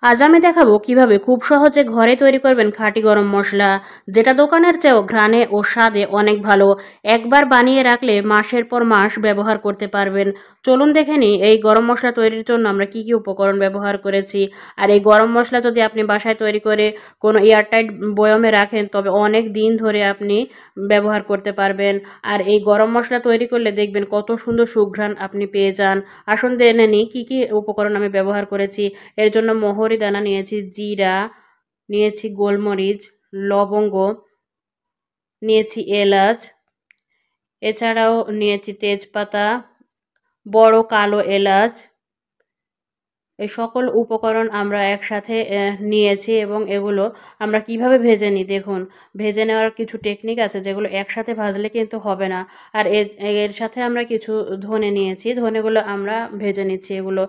আজ আমি দেখাবো কিভাবে খুব সহজে ঘরে তৈরি করবেন খাঁটি গরম মশলা, যেটা দোকানের চেয়েও ঘ্রাণে ও স্বাদে অনেক ভালো। একবার বানিয়ে রাখলে মাসের পর মাস ব্যবহার করতে পারবেন। চলুন দেখে নিই এই গরম মশলা তৈরির জন্য আমরা কি কি উপকরণ ব্যবহার করেছি। আর এই গরম মশলা যদি আপনি বাসায় তৈরি করে কোনো এয়ারটাইট বয়মে রাখেন তবে অনেক দিন ধরে আপনি ব্যবহার করতে পারবেন। আর এই গরম মশলা তৈরি করলে দেখবেন কত সুন্দর সুঘ্রাণ আপনি পেয়ে যান। আসুন জেনে নিই কী কী উপকরণ আমি ব্যবহার করেছি। এর জন্য মহরি দানা নিয়েছি, জিরা নিয়েছি, গোলমরিচ, লবঙ্গ নিয়েছি, এলাচ, এছাড়াও নিয়েছি তেজপাতা, বড় কালো এলাচ। এই সকল উপকরণ আমরা একসাথে নিয়েছি এবং এগুলো আমরা কিভাবে ভেজে নিই দেখুন। ভেজে নেওয়ার কিছু টেকনিক আছে যেগুলো একসাথে ভাজলে কিন্তু হবে না। আর এর সাথে আমরা কিছু ধনে নিয়েছি, ধনেগুলো আমরা ভেজে নিচ্ছি এগুলো,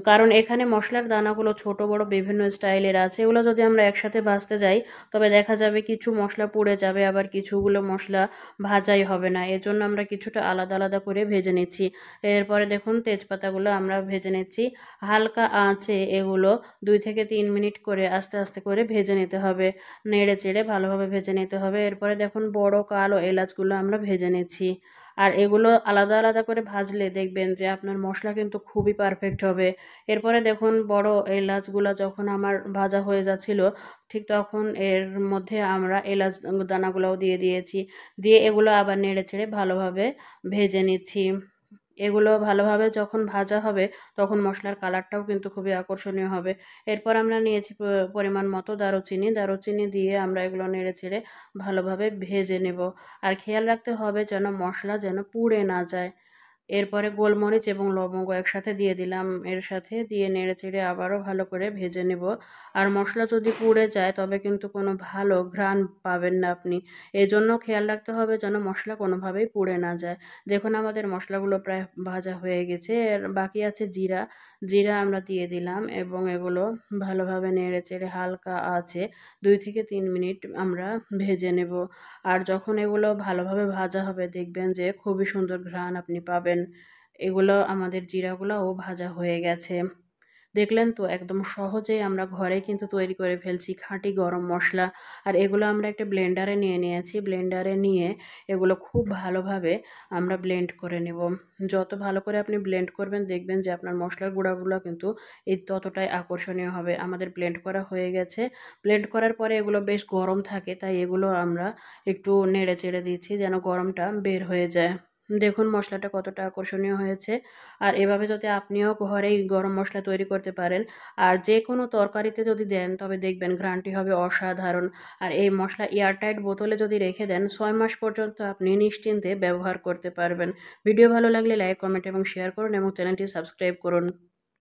কারণ এখানে মশলার দানাগুলো ছোট বড় বিভিন্ন স্টাইলের আছে। এগুলো যদি আমরা একসাথে ভাজতে যাই তবে দেখা যাবে কিছু মশলা পুড়ে যাবে, আবার কিছুগুলো মশলা ভাজাই হবে না। এর জন্য আমরা কিছুটা আলাদা আলাদা করে ভেজে নিচ্ছি। এরপরে দেখুন তেজপাতাগুলো আমরা ভেজে নিচ্ছি হালকা আঁচে। এগুলো 2 থেকে 3 মিনিট করে আস্তে আস্তে করে ভেজে নিতে হবে, নেড়ে চেড়ে ভালোভাবে ভেজে নিতে হবে। এরপরে দেখুন বড় কালো এলাচগুলো আমরা ভেজে নিচ্ছি। আর এগুলো আলাদা আলাদা করে ভাজলে দেখবেন যে আপনার মশলা কিন্তু খুবই পারফেক্ট হবে। এরপরে দেখুন বড় এলাচগুলো যখন আমার ভাজা হয়ে যাচ্ছিল ঠিক তখন এর মধ্যে আমরা এলাচ দানাগুলোও দিয়ে দিয়েছি। দিয়ে এগুলো আবার নেড়ে চেড়ে ভালোভাবে ভেজে নিচ্ছি। এগুলো ভালোভাবে যখন ভাজা হবে তখন মশলার কালারটাও কিন্তু খুবই আকর্ষণীয় হবে। এরপর আমরা নিয়েছি পরিমাণ মতো দারুচিনি, দারুচিনি দিয়ে আমরা এগুলো নেড়ে চেড়ে ভালোভাবে ভেজে নেব। আর খেয়াল রাখতে হবে যেন মশলা যেন পুড়ে না যায়। এরপরে গোলমরিচ এবং লবঙ্গ একসাথে দিয়ে দিলাম, এর সাথে দিয়ে নেড়ে চেড়ে আবারও ভালো করে ভেজে নেব। আর মশলা যদি পুড়ে যায় তবে কিন্তু কোনো ভালো ঘ্রাণ পাবেন না আপনি। এজন্য খেয়াল রাখতে হবে যেন মশলা কোনোভাবেই পুড়ে না যায়। দেখুন আমাদের মশলাগুলো প্রায় ভাজা হয়ে গেছে। এর বাকি আছে জিরা, জিরা আমরা দিয়ে দিলাম এবং এগুলো ভালোভাবে নেড়ে চেড়ে হালকা আছে 2 থেকে 3 মিনিট আমরা ভেজে নেব। আর যখন এগুলো ভালোভাবে ভাজা হবে দেখবেন যে খুবই সুন্দর ঘ্রাণ আপনি পাবেন। এগুলো আমাদের জিরাগুলোও ভাজা হয়ে গেছে। দেখলেন তো একদম সহজেই আমরা ঘরে কিন্তু তৈরি করে ফেলছি খাঁটি গরম মশলা। আর এগুলো আমরা একটা ব্লেন্ডারে নিয়ে নিয়েছি, ব্লেন্ডারে নিয়ে এগুলো খুব ভালোভাবে আমরা ব্লেন্ড করে নেব। যত ভালো করে আপনি ব্লেন্ড করবেন দেখবেন যে আপনার মশলার গুঁড়াগুলো কিন্তু এই ততটাই আকর্ষণীয় হবে। আমাদের ব্লেন্ড করা হয়ে গেছে। ব্লেন্ড করার পরে এগুলো বেশ গরম থাকে, তাই এগুলো আমরা একটু নেড়ে চেড়ে দিচ্ছি যেন গরমটা বের হয়ে যায়। দেখুন মশলাটা কতটা আকর্ষণীয় হয়েছে। আর এভাবে যদি আপনিও ঘরেই গরম মশলা তৈরি করতে পারেন আর যে কোনো তরকারিতে যদি দেন তবে দেখবেন ঘ্রাণটি হবে অসাধারণ। আর এই মশলা এয়ারটাইট বোতলে যদি রেখে দেন 6 মাস পর্যন্ত আপনি নিশ্চিন্তে ব্যবহার করতে পারবেন। ভিডিও ভালো লাগলে লাইক, কমেন্ট এবং শেয়ার করুন এবং চ্যানেলটি সাবস্ক্রাইব করুন।